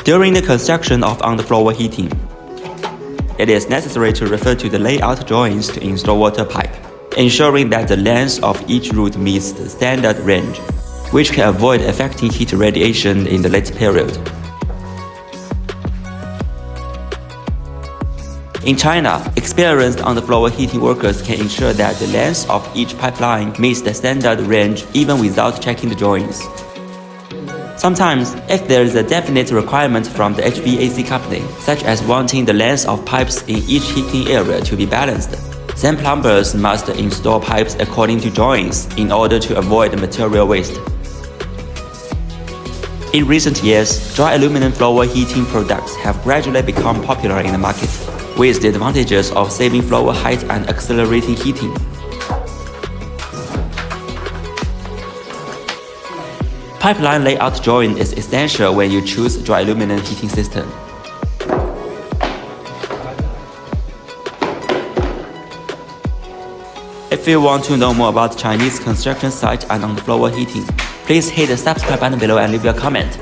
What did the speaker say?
During the construction of underfloor heating, it is necessary to refer to the layout drawings to install water pipe, ensuring that the length of each route meets the standard range, which can avoid affecting heat radiation in the late period. In China, experienced underfloor heating workers can ensure that the length of each pipeline meets the standard range even without checking the drawings. Sometimes, if there is a definite requirement from the HVAC company, such as wanting the length of pipes in each heating area to be balanced, then plumbers must install pipes according to drawings in order to avoid material waste. In recent years, dry aluminum floor heating products have gradually become popular in the market, with the advantages of saving floor height and accelerating heating. Pipeline layout drawing is essential when you choose dry aluminum heating system. If you want to know more about Chinese construction site and underfloor heating, please hit the subscribe button below and leave your comment.